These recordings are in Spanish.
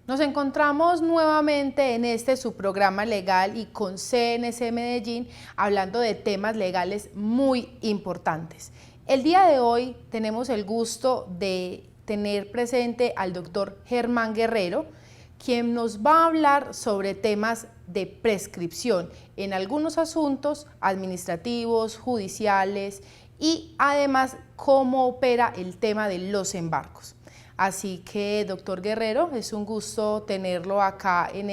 Nos encontramos nuevamente en su programa legal y con CNC Medellín hablando de temas legales muy importantes. El día de hoy tenemos el gusto de tener presente al doctor Germán Guerrero, quien nos va a hablar sobre temas de prescripción en algunos asuntos administrativos, judiciales y además cómo opera el tema de los embargos. Así que, doctor Guerrero, es un gusto tenerlo acá en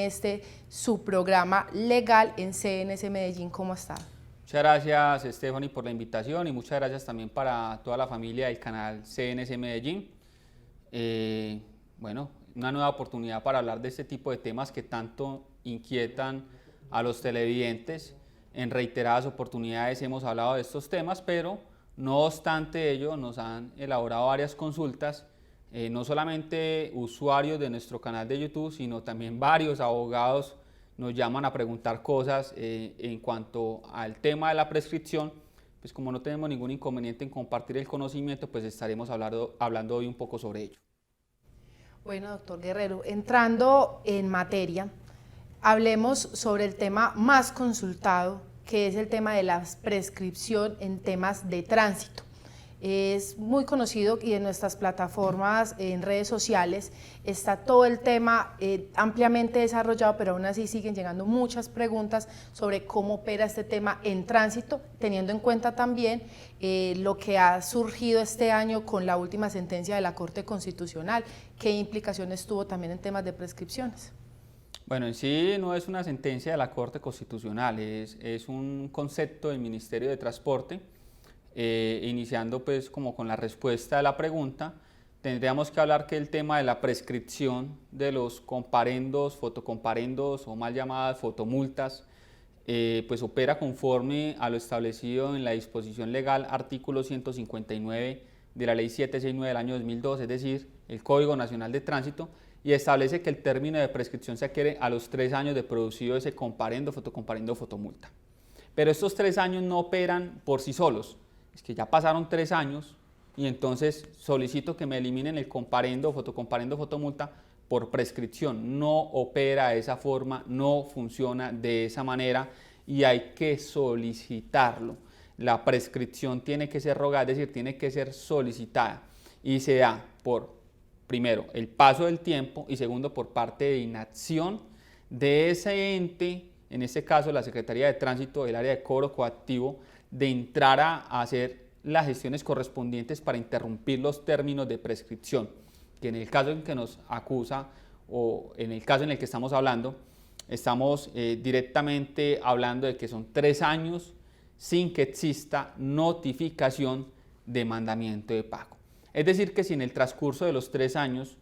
su programa legal en CNC Medellín. ¿Cómo está? Muchas gracias, Stephanie, por la invitación y muchas gracias también para toda la familia del canal CNC Medellín. Bueno, una nueva oportunidad para hablar de este tipo de temas que tanto inquietan a los televidentes. En reiteradas oportunidades hemos hablado de estos temas, pero no obstante ello nos han elaborado varias consultas, no solamente usuarios de nuestro canal de YouTube, sino también varios abogados nos llaman a preguntar cosas en cuanto al tema de la prescripción. Pues como no tenemos ningún inconveniente en compartir el conocimiento, pues estaremos hablando hoy un poco sobre ello. Bueno, doctor Guerrero, entrando en materia, hablemos sobre el tema más consultado, que es el tema de la prescripción en temas de tránsito. Es muy conocido y en nuestras plataformas, en redes sociales, está todo el tema ampliamente desarrollado, pero aún así siguen llegando muchas preguntas sobre cómo opera este tema en tránsito, teniendo en cuenta también lo que ha surgido este año con la última sentencia de la Corte Constitucional. ¿Qué implicaciones tuvo también en temas de prescripciones? Bueno, en sí no es una sentencia de la Corte Constitucional, es un concepto del Ministerio de Transporte. Iniciando pues como con la respuesta a la pregunta, tendríamos que hablar que el tema de la prescripción de los comparendos, fotocomparendos o mal llamadas fotomultas, pues opera conforme a lo establecido en la disposición legal artículo 159 de la ley 769 del año 2002, es decir, el Código Nacional de Tránsito, y establece que el término de prescripción se adquiere a los 3 años de producido ese comparendo, fotocomparendo o fotomulta. Pero estos 3 años no operan por sí solos. Es que ya pasaron 3 años y entonces solicito que me eliminen el comparendo, fotocomparendo, fotomulta por prescripción. No opera de esa forma, no funciona de esa manera y hay que solicitarlo. La prescripción tiene que ser rogada, es decir, tiene que ser solicitada y se da por, primero, el paso del tiempo y segundo, por parte de inacción de ese ente, en este caso la Secretaría de Tránsito del área de cobro coactivo, de entrar a hacer las gestiones correspondientes para interrumpir los términos de prescripción, que en el caso en que nos acusa o en el caso en el que estamos hablando, estamos directamente hablando de que son 3 años sin que exista notificación de mandamiento de pago. Es decir, que si en el transcurso de los 3 años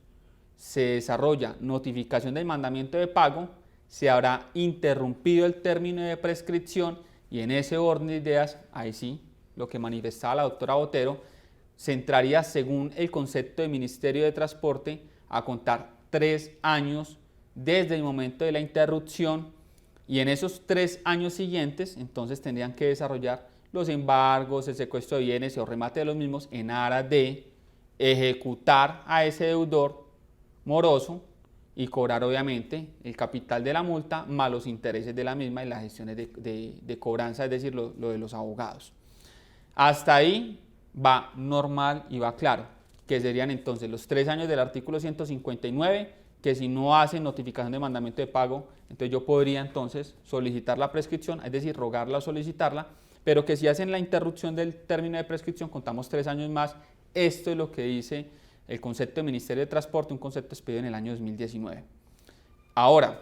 se desarrolla notificación del mandamiento de pago, se habrá interrumpido el término de prescripción. Y en ese orden de ideas, ahí sí, lo que manifestaba la doctora Botero, se entraría, según el concepto del Ministerio de Transporte, a contar 3 años desde el momento de la interrupción y en esos 3 años siguientes, entonces tendrían que desarrollar los embargos, el secuestro de bienes o remate de los mismos en aras de ejecutar a ese deudor moroso y cobrar obviamente el capital de la multa más los intereses de la misma y las gestiones de cobranza, es decir, lo de los abogados. Hasta ahí va normal y va claro, que serían entonces los 3 años del artículo 159, que si no hacen notificación de mandamiento de pago, entonces yo podría entonces solicitar la prescripción, es decir, rogarla o solicitarla, pero que si hacen la interrupción del término de prescripción, contamos 3 años más. Esto es lo que dice el concepto del Ministerio de Transporte, un concepto expedido en el año 2019. Ahora,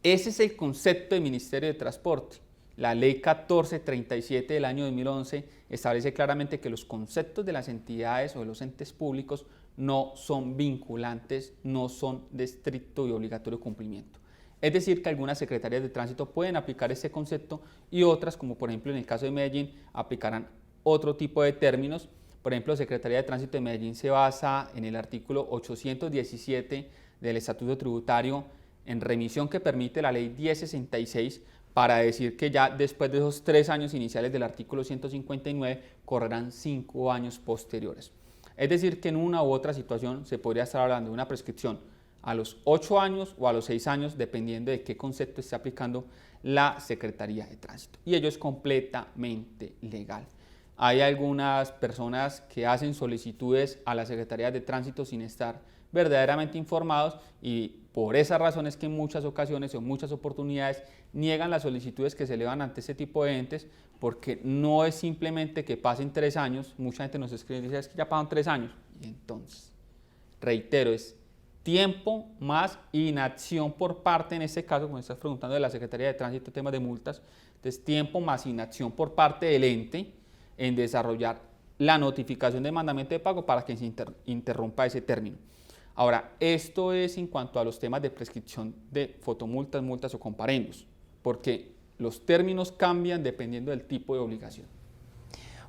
ese es el concepto del Ministerio de Transporte. La ley 1437 del año 2011 establece claramente que los conceptos de las entidades o de los entes públicos no son vinculantes, no son de estricto y obligatorio cumplimiento. Es decir, que algunas secretarías de tránsito pueden aplicar ese concepto y otras, como por ejemplo en el caso de Medellín, aplicarán otro tipo de términos. Por ejemplo, Secretaría de Tránsito de Medellín se basa en el artículo 817 del Estatuto Tributario en remisión que permite la Ley 1066 para decir que ya después de esos 3 años iniciales del artículo 159 correrán 5 años posteriores. Es decir, que en una u otra situación se podría estar hablando de una prescripción a los 8 años o a los 6 años, dependiendo de qué concepto esté aplicando la Secretaría de Tránsito. Y ello es completamente legal. Hay algunas personas que hacen solicitudes a la Secretaría de Tránsito sin estar verdaderamente informados, y por esa razón es que en muchas ocasiones o en muchas oportunidades niegan las solicitudes que se elevan ante este tipo de entes, porque no es simplemente que pasen 3 años. Mucha gente nos escribe y dice, es que ya pasan 3 años. Y entonces, reitero, es tiempo más inacción por parte, en este caso, como estás preguntando de la Secretaría de Tránsito, temas de multas, entonces tiempo más inacción por parte del ente en desarrollar la notificación de mandamiento de pago para que se interrumpa ese término. Ahora, esto es en cuanto a los temas de prescripción de fotomultas, multas o comparendos, porque los términos cambian dependiendo del tipo de obligación.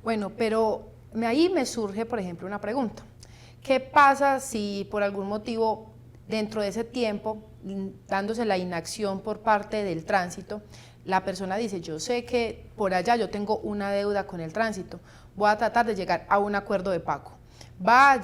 Bueno, pero ahí me surge, por ejemplo, una pregunta. ¿Qué pasa si por algún motivo dentro de ese tiempo, dándose la inacción por parte del tránsito, la persona dice, yo sé que por allá yo tengo una deuda con el tránsito, voy a tratar de llegar a un acuerdo de pago?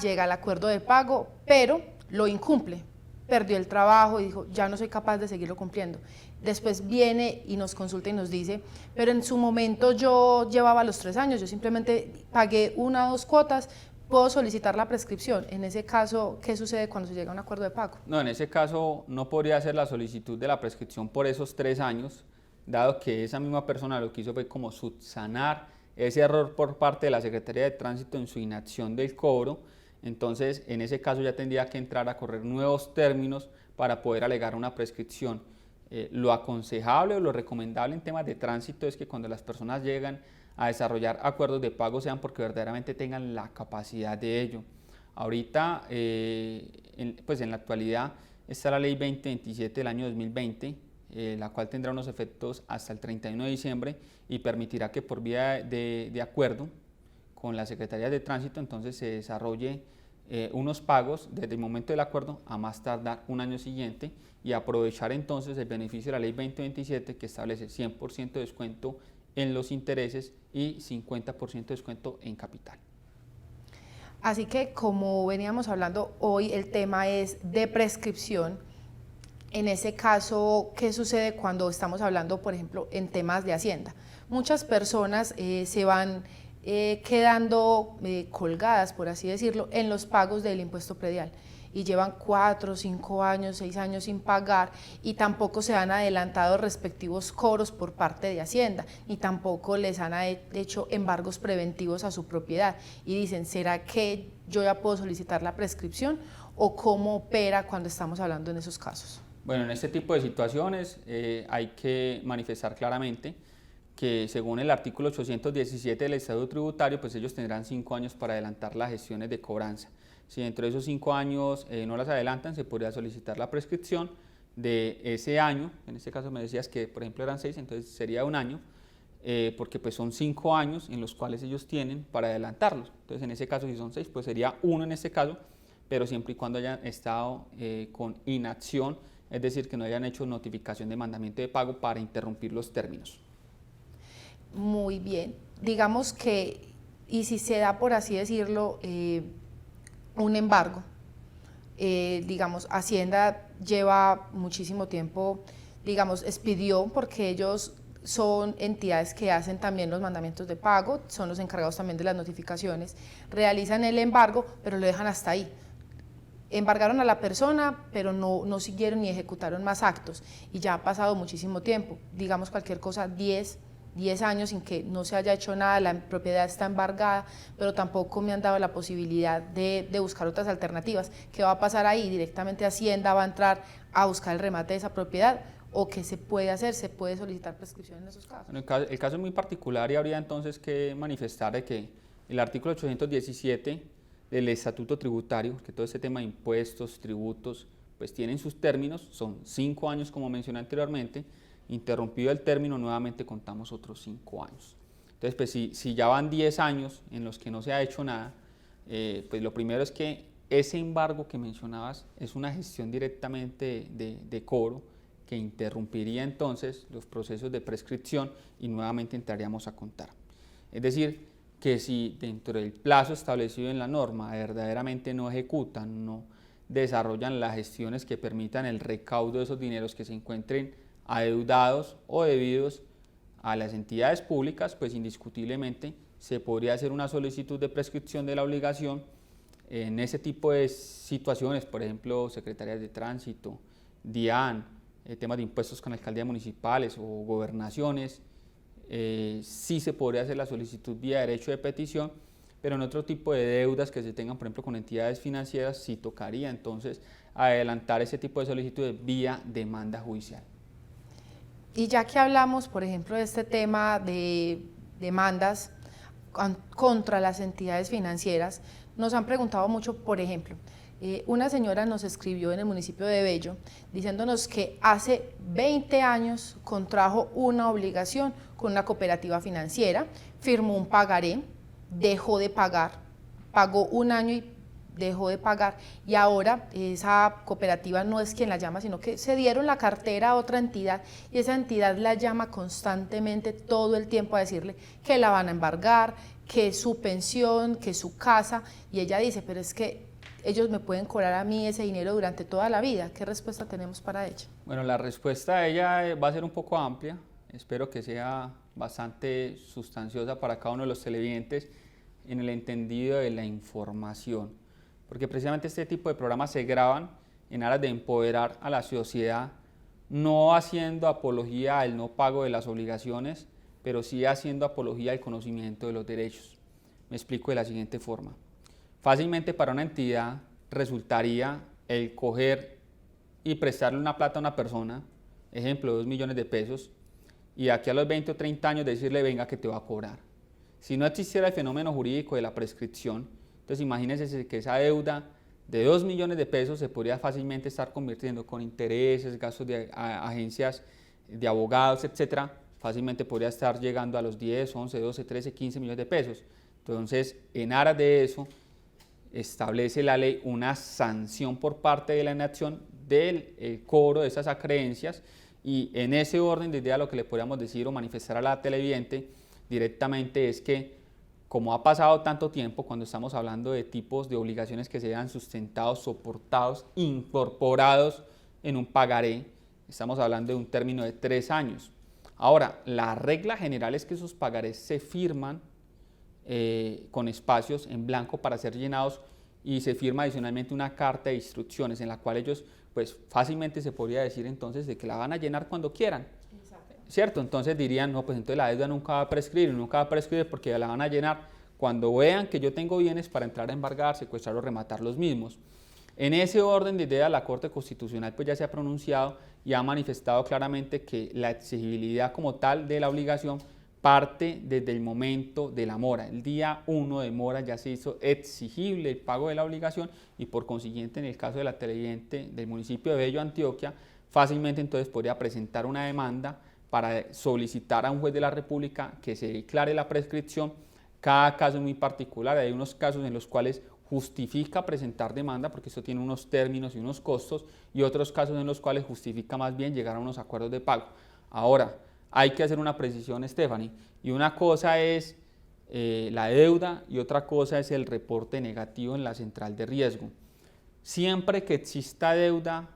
Llega al acuerdo de pago, pero lo incumple, perdió el trabajo y dijo, ya no soy capaz de seguirlo cumpliendo. Después viene y nos consulta y nos dice, pero en su momento yo llevaba los 3 años, yo simplemente pagué 1 o 2 cuotas, puedo solicitar la prescripción. En ese caso, ¿qué sucede cuando se llega a un acuerdo de pago? No, en ese caso no podría hacer la solicitud de la prescripción por esos 3 años, dado que esa misma persona lo que hizo fue como subsanar ese error por parte de la Secretaría de Tránsito en su inacción del cobro. Entonces, en ese caso ya tendría que entrar a correr nuevos términos para poder alegar una prescripción. Lo aconsejable o lo recomendable en temas de tránsito es que cuando las personas llegan a desarrollar acuerdos de pago sean porque verdaderamente tengan la capacidad de ello. Ahorita, pues en la actualidad, está la Ley 2027 del año 2020, la cual tendrá unos efectos hasta el 31 de diciembre y permitirá que por vía de acuerdo con la Secretaría de Tránsito entonces se desarrolle unos pagos desde el momento del acuerdo a más tardar un año siguiente, y aprovechar entonces el beneficio de la Ley 2027, que establece 100% de descuento en los intereses y 50% de descuento en capital. Así que, como veníamos hablando hoy, el tema es de prescripción. En ese caso, ¿qué sucede cuando estamos hablando, por ejemplo, en temas de Hacienda? Muchas personas se van quedando colgadas, por así decirlo, en los pagos del impuesto predial, y llevan 4, 5 años, 6 años sin pagar, y tampoco se han adelantado respectivos cobros por parte de Hacienda, ni tampoco les han hecho embargos preventivos a su propiedad, y dicen, ¿será que yo ya puedo solicitar la prescripción? ¿O cómo opera cuando estamos hablando en esos casos? Bueno, en este tipo de situaciones hay que manifestar claramente que, según el artículo 817 del Estatuto Tributario, pues ellos tendrán 5 años para adelantar las gestiones de cobranza. Si dentro de esos 5 años no las adelantan, se podría solicitar la prescripción de ese año. En este caso me decías que, por ejemplo, eran 6, entonces sería un año, porque pues son 5 años en los cuales ellos tienen para adelantarlos. Entonces, en ese caso, si son 6, pues sería 1 en este caso, pero siempre y cuando hayan estado con inacción, es decir, que no hayan hecho notificación de mandamiento de pago para interrumpir los términos. Muy bien. Digamos que, y si se da, por así decirlo, un embargo, digamos, Hacienda lleva muchísimo tiempo, digamos, expidió, porque ellos son entidades que hacen también los mandamientos de pago, son los encargados también de las notificaciones, realizan el embargo, pero lo dejan hasta ahí. Embargaron a la persona, pero no siguieron ni ejecutaron más actos, y ya ha pasado muchísimo tiempo, digamos cualquier cosa, 10 años sin que no se haya hecho nada, la propiedad está embargada, pero tampoco me han dado la posibilidad de buscar otras alternativas. ¿Qué va a pasar ahí? ¿Directamente Hacienda va a entrar a buscar el remate de esa propiedad? ¿O qué se puede hacer? ¿Se puede solicitar prescripción en esos casos? Bueno, el caso es muy particular, y habría entonces que manifestar de que el artículo 817 del Estatuto Tributario, que todo este tema de impuestos, tributos, pues tienen sus términos, son 5 años como mencioné anteriormente. Interrumpido el término, nuevamente contamos otros 5 años. Entonces, pues si ya van 10 años en los que no se ha hecho nada, pues lo primero es que ese embargo que mencionabas es una gestión directamente de cobro, que interrumpiría entonces los procesos de prescripción y nuevamente entraríamos a contar. Es decir, que si dentro del plazo establecido en la norma verdaderamente no ejecutan, no desarrollan las gestiones que permitan el recaudo de esos dineros que se encuentren adeudados o debidos a las entidades públicas, pues indiscutiblemente se podría hacer una solicitud de prescripción de la obligación en ese tipo de situaciones, por ejemplo, secretarías de tránsito, DIAN, temas de impuestos con alcaldías municipales o gobernaciones. Sí se podría hacer la solicitud vía derecho de petición, pero en otro tipo de deudas que se tengan, por ejemplo, con entidades financieras, sí tocaría entonces adelantar ese tipo de solicitudes vía demanda judicial. Y ya que hablamos, por ejemplo, de este tema de demandas contra las entidades financieras, nos han preguntado mucho, por ejemplo, una señora nos escribió en el municipio de Bello diciéndonos que hace 20 años contrajo una obligación con una cooperativa financiera, firmó un pagaré, dejó de pagar, pagó un año y dejó de pagar, y ahora esa cooperativa no es quien la llama, sino que se dieron la cartera a otra entidad y esa entidad la llama constantemente todo el tiempo a decirle que la van a embargar, que su pensión, que su casa, y ella dice, pero es que ellos me pueden cobrar a mí ese dinero durante toda la vida. ¿Qué respuesta tenemos para ella? Bueno, la respuesta de ella va a ser un poco amplia, espero que sea bastante sustanciosa para cada uno de los televidentes en el entendido de la información, porque precisamente este tipo de programas se graban en aras de empoderar a la sociedad, no haciendo apología al no pago de las obligaciones, pero sí haciendo apología al conocimiento de los derechos. Me explico de la siguiente forma. Fácilmente para una entidad resultaría el coger y prestarle una plata a una persona, ejemplo 2 millones de pesos, y de aquí a los 20 o 30 años decirle venga que te va a cobrar. Si no existiera el fenómeno jurídico de la prescripción, entonces imagínense que esa deuda de 2 millones de pesos se podría fácilmente estar convirtiendo con intereses, gastos de agencias de abogados, etcétera, fácilmente podría estar llegando a los 10, 11, 12, 13, 15 millones de pesos. Entonces, en aras de eso, establece la ley una sanción por parte de la inacción del cobro de esas acreencias, y en ese orden de idea lo que le podríamos decir o manifestar a la televidente directamente es que, como ha pasado tanto tiempo, cuando estamos hablando de tipos de obligaciones que sean sustentados, soportados, incorporados en un pagaré, estamos hablando de un término de 3 años. Ahora, la regla general es que esos pagarés se firman con espacios en blanco para ser llenados, y se firma adicionalmente una carta de instrucciones en la cual ellos, pues fácilmente se podría decir entonces de que la van a llenar cuando quieran. Exacto. ¿Cierto? Entonces dirían, no, pues entonces la deuda nunca va a prescribir porque la van a llenar cuando vean que yo tengo bienes para entrar a embargar, secuestrar o rematar los mismos. En ese orden de idea, la Corte Constitucional pues ya se ha pronunciado y ha manifestado claramente que la exigibilidad como tal de la obligación parte desde el momento de la mora. El día 1 de mora ya se hizo exigible el pago de la obligación, y por consiguiente en el caso de la televidente del municipio de Bello, Antioquia, fácilmente entonces podría presentar una demanda para solicitar a un juez de la República que se declare la prescripción. Cada caso es muy particular, hay unos casos en los cuales justifica presentar demanda porque eso tiene unos términos y unos costos, y otros casos en los cuales justifica más bien llegar a unos acuerdos de pago. Ahora, hay que hacer una precisión, Stephanie, y una cosa es la deuda y otra cosa es el reporte negativo en la central de riesgo. Siempre que exista deuda,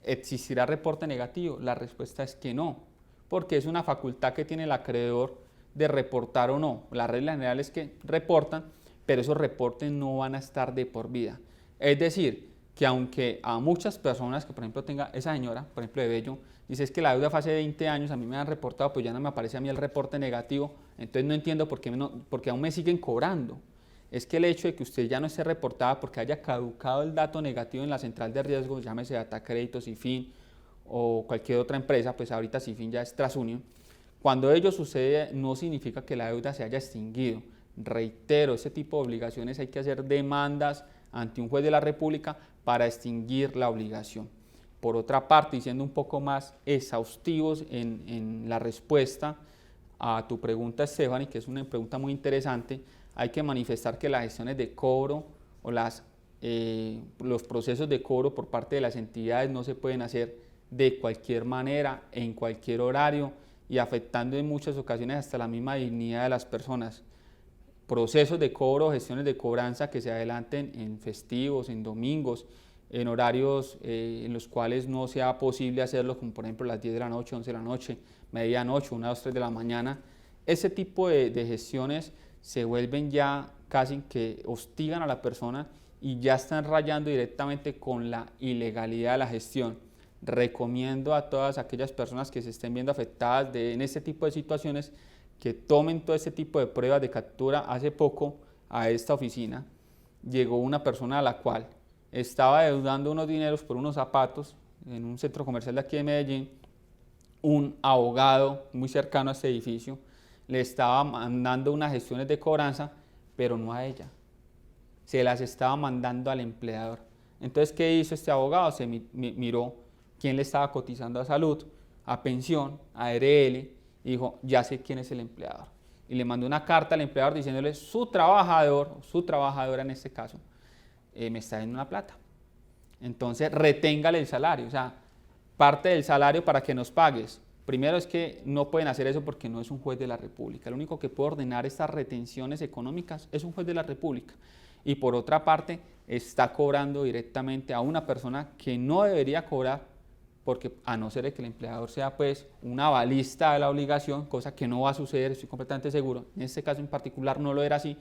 ¿existirá reporte negativo? La respuesta es que no, porque es una facultad que tiene el acreedor de reportar o no. La regla general es que reportan, pero esos reportes no van a estar de por vida. Es decir, que aunque a muchas personas que, por ejemplo, tenga esa señora, por ejemplo, de Bello, dice es que la deuda fue hace 20 años, a mí me han reportado, pues ya no me aparece a mí el reporte negativo, entonces no entiendo porque aún me siguen cobrando. Es que el hecho de que usted ya no esté reportada porque haya caducado el dato negativo en la central de riesgo, llámese Datacrédito, Cifin o cualquier otra empresa, pues ahorita Cifin ya es TransUnion, cuando ello sucede no significa que la deuda se haya extinguido. Reitero, ese tipo de obligaciones hay que hacer demandas ante un juez de la República para extinguir la obligación. Por otra parte, y siendo un poco más exhaustivos en la respuesta a tu pregunta, Stephanie, que es una pregunta muy interesante, hay que manifestar que las gestiones de cobro o los procesos de cobro por parte de las entidades no se pueden hacer de cualquier manera, en cualquier horario, y afectando en muchas ocasiones hasta la misma dignidad de las personas. Procesos de cobro, gestiones de cobranza que se adelanten en festivos, en domingos, en horarios en los cuales no sea posible hacerlo, como por ejemplo las 10 de la noche, 11 de la noche, medianoche, 1, 2, 3 de la mañana. Ese tipo de gestiones se vuelven ya casi que hostigan a la persona y ya están rayando directamente con la ilegalidad de la gestión. Recomiendo a todas aquellas personas que se estén viendo afectadas en este tipo de situaciones que tomen todo este tipo de pruebas de captura. Hace poco a esta oficina llegó una persona a la cual estaba deudando unos dineros por unos zapatos en un centro comercial de aquí de Medellín. Un abogado muy cercano a este edificio le estaba mandando unas gestiones de cobranza, pero no a ella, se las estaba mandando al empleador. Entonces, ¿qué hizo este abogado? Se miró quién le estaba cotizando a salud, a pensión, a ARL, y dijo, ya sé quién es el empleador. Y le mandó una carta al empleador diciéndole, su trabajadora en este caso, me está dando una plata. Entonces, reténgale el salario, o sea, parte del salario para que nos pagues. Primero es que no pueden hacer eso porque no es un juez de la República. El único que puede ordenar estas retenciones económicas es un juez de la República. Y por otra parte, está cobrando directamente a una persona que no debería cobrar, porque a no ser que el empleador sea pues un avalista de la obligación, cosa que no va a suceder, estoy completamente seguro, en este caso en particular no lo era así,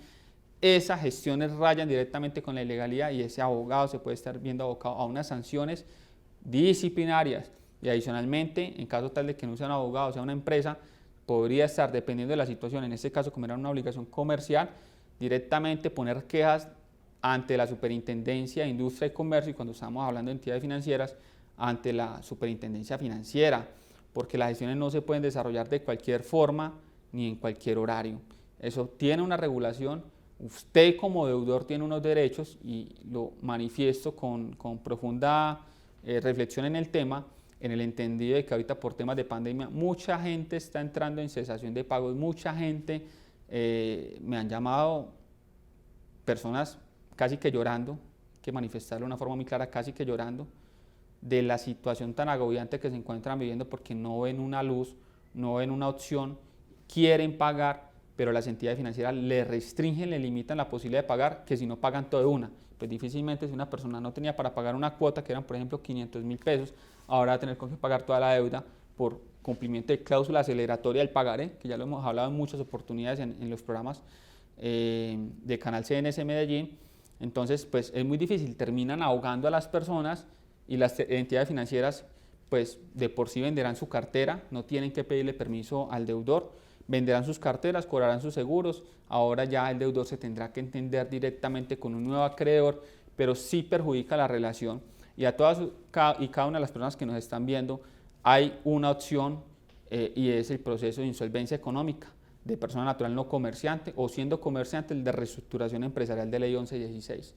esas gestiones rayan directamente con la ilegalidad y ese abogado se puede estar viendo abocado a unas sanciones disciplinarias. Y adicionalmente, en caso tal de que no sea un abogado, sea una empresa, podría estar, dependiendo de la situación, en este caso como era una obligación comercial, directamente poner quejas ante la Superintendencia de Industria y Comercio, y cuando estamos hablando de entidades financieras, ante la Superintendencia Financiera, porque las gestiones no se pueden desarrollar de cualquier forma ni en cualquier horario. Eso tiene una regulación, usted como deudor tiene unos derechos y lo manifiesto con profunda reflexión en el tema, en el entendido de que ahorita por temas de pandemia mucha gente está entrando en cesación de pagos, mucha gente me han llamado personas casi que llorando, que manifestarlo de una forma muy clara, casi que llorando, de la situación tan agobiante que se encuentran viviendo porque no ven una luz, no ven una opción, quieren pagar, pero las entidades financieras le restringen, le limitan la posibilidad de pagar, que si no pagan todo de una. Pues difícilmente si una persona no tenía para pagar una cuota, que eran por ejemplo 500.000 pesos, ahora va a tener que pagar toda la deuda por cumplimiento de cláusula aceleratoria del pagaré, que ya lo hemos hablado en muchas oportunidades en los programas de Canal CNS Medellín. Entonces, pues es muy difícil, terminan ahogando a las personas y las entidades financieras, pues de por sí venderán su cartera, no tienen que pedirle permiso al deudor, venderán sus carteras, cobrarán sus seguros, ahora ya el deudor se tendrá que entender directamente con un nuevo acreedor, pero sí perjudica la relación. Y a todas y cada una de las personas que nos están viendo, hay una opción y es el proceso de insolvencia económica de persona natural no comerciante o siendo comerciante el de reestructuración empresarial de ley 1116.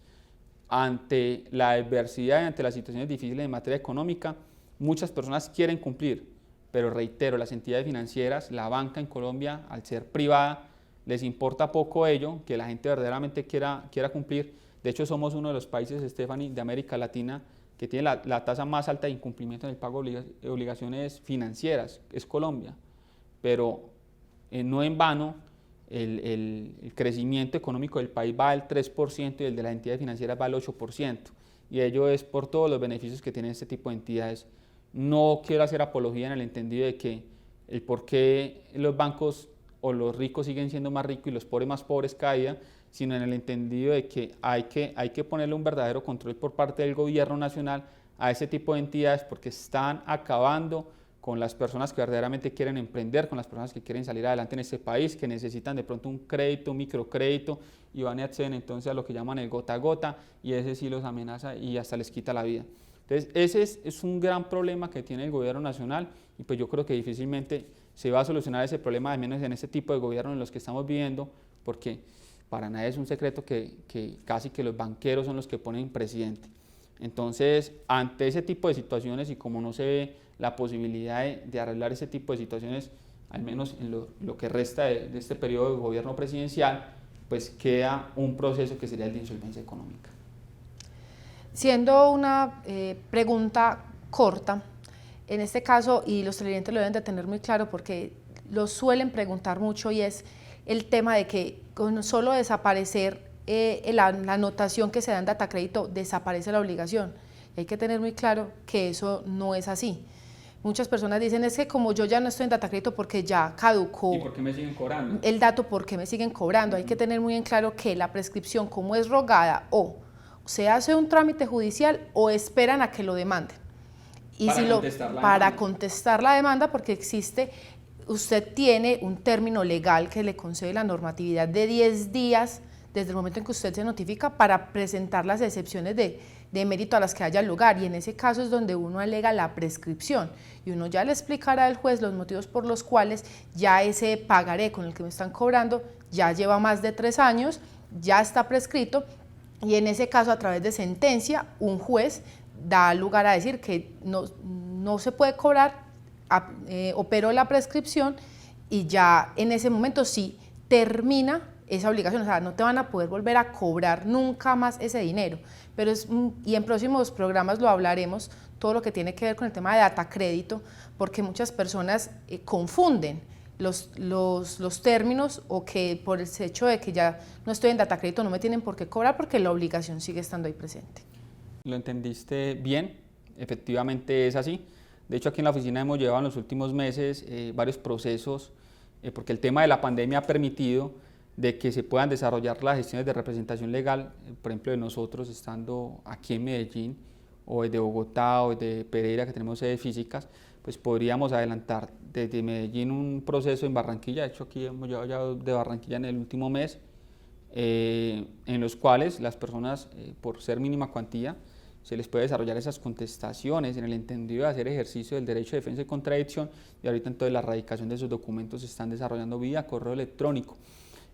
Ante la adversidad y ante las situaciones difíciles en materia económica, muchas personas quieren cumplir, pero reitero, las entidades financieras, la banca en Colombia, al ser privada, les importa poco ello, que la gente verdaderamente quiera cumplir. De hecho, somos uno de los países, Stephanie, de América Latina que tiene la tasa más alta de incumplimiento en el pago de obligaciones financieras, es Colombia, pero no en vano el crecimiento económico del país va al 3% y el de las entidades financieras va al 8%, y ello es por todos los beneficios que tienen este tipo de entidades. No quiero hacer apología en el entendido de que el por qué los bancos o los ricos siguen siendo más ricos y los pobres más pobres cada día, sino en el entendido de que hay que ponerle un verdadero control por parte del gobierno nacional a ese tipo de entidades porque están acabando con las personas que verdaderamente quieren emprender, con las personas que quieren salir adelante en este país, que necesitan de pronto un crédito, un microcrédito, y van y acceden entonces a lo que llaman el gota a gota, y ese sí los amenaza y hasta les quita la vida. Entonces ese es un gran problema que tiene el gobierno nacional, y pues yo creo que difícilmente se va a solucionar ese problema, al menos en este tipo de gobierno en los que estamos viviendo, porque para nadie es un secreto que casi que los banqueros son los que ponen presidente. Entonces, ante ese tipo de situaciones y como no se ve la posibilidad de arreglar ese tipo de situaciones, al menos en lo que resta de este periodo de gobierno presidencial, pues queda un proceso que sería el de insolvencia económica. Siendo una pregunta corta, en este caso, y los televidentes lo deben de tener muy claro porque lo suelen preguntar mucho, y es el tema de que con solo desaparecer la anotación que se da en Datacrédito, desaparece la obligación. Hay que tener muy claro que eso no es así. Muchas personas dicen, es que como yo ya no estoy en Datacrédito porque ya caducó. ¿Y por qué me siguen cobrando? El dato, ¿por qué me siguen cobrando? Hay que tener muy en claro que la prescripción, como es rogada, o se hace un trámite judicial o esperan a que lo demanden. Y para contestar la demanda, porque usted tiene un término legal que le concede la normatividad de 10 días desde el momento en que usted se notifica para presentar las excepciones de mérito a las que haya lugar, y en ese caso es donde uno alega la prescripción y uno ya le explicará al juez los motivos por los cuales ya ese pagaré con el que me están cobrando ya lleva más de 3 años, ya está prescrito, y en ese caso a través de sentencia un juez da lugar a decir que no se puede cobrar, operó la prescripción y ya en ese momento sí termina esa obligación, o sea, no te van a poder volver a cobrar nunca más ese dinero. Y en próximos programas lo hablaremos, todo lo que tiene que ver con el tema de Datacrédito, porque muchas personas confunden los términos, o que por el hecho de que ya no estoy en Datacrédito no me tienen por qué cobrar, porque la obligación sigue estando ahí presente. Lo entendiste bien, efectivamente es así. De hecho, aquí en la oficina hemos llevado en los últimos meses varios procesos, porque el tema de la pandemia ha permitido de que se puedan desarrollar las gestiones de representación legal, por ejemplo, de nosotros estando aquí en Medellín, o desde Bogotá, o desde Pereira, que tenemos sedes físicas, pues podríamos adelantar desde Medellín un proceso en Barranquilla. De hecho, aquí hemos llevado ya de Barranquilla en el último mes, en los cuales las personas, por ser mínima cuantía, se les puede desarrollar esas contestaciones en el entendido de hacer ejercicio del derecho de defensa y contradicción, y ahorita entonces la radicación de esos documentos se están desarrollando vía correo electrónico.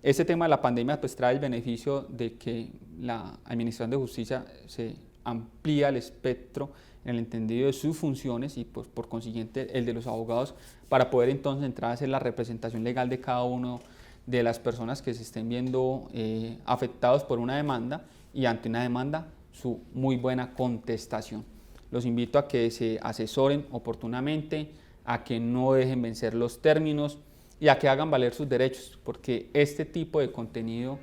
Este tema de la pandemia pues trae el beneficio de que la Administración de Justicia se amplía el espectro en el entendido de sus funciones, y pues por consiguiente el de los abogados, para poder entonces entrar a hacer la representación legal de cada uno de las personas que se estén viendo afectados por una demanda, y ante una demanda su muy buena contestación. Los invito a que se asesoren oportunamente, a que no dejen vencer los términos y a que hagan valer sus derechos, porque este tipo de contenido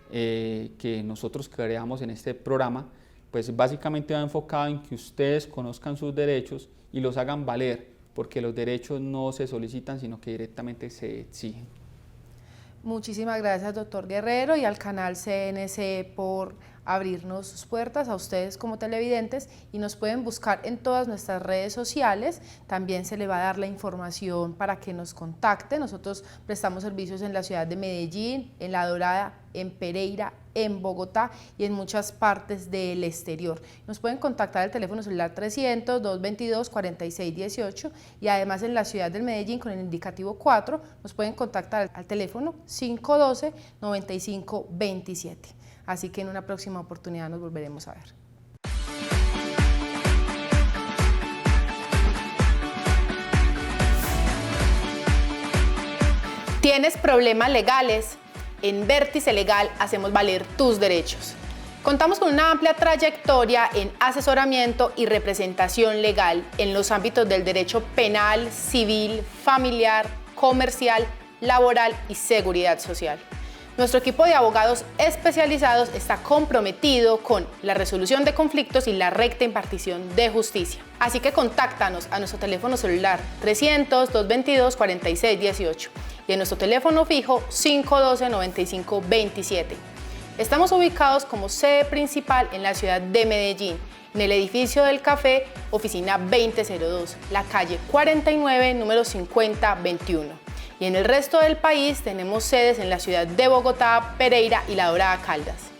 que nosotros creamos en este programa, pues básicamente va enfocado en que ustedes conozcan sus derechos y los hagan valer, porque los derechos no se solicitan, sino que directamente se exigen. Muchísimas gracias, doctor Guerrero, y al canal CNC por abrirnos sus puertas a ustedes como televidentes, y nos pueden buscar en todas nuestras redes sociales. También se le va a dar la información para que nos contacte. Nosotros prestamos servicios en la ciudad de Medellín, en La Dorada, en Pereira, en Bogotá y en muchas partes del exterior. Nos pueden contactar al teléfono celular 300-222-4618, y además en la ciudad del Medellín con el indicativo 4 nos pueden contactar al teléfono 512-9527. Así que en una próxima oportunidad nos volveremos a ver. ¿Tienes problemas legales? En Vértice Legal hacemos valer tus derechos. Contamos con una amplia trayectoria en asesoramiento y representación legal en los ámbitos del derecho penal, civil, familiar, comercial, laboral y seguridad social. Nuestro equipo de abogados especializados está comprometido con la resolución de conflictos y la recta impartición de justicia. Así que contáctanos a nuestro teléfono celular 300-222-4618 y en nuestro teléfono fijo 512-9527. Estamos ubicados como sede principal en la ciudad de Medellín, en el edificio del Café, oficina 2002, la calle 49, número 5021. Y en el resto del país tenemos sedes en la ciudad de Bogotá, Pereira y La Dorada, Caldas.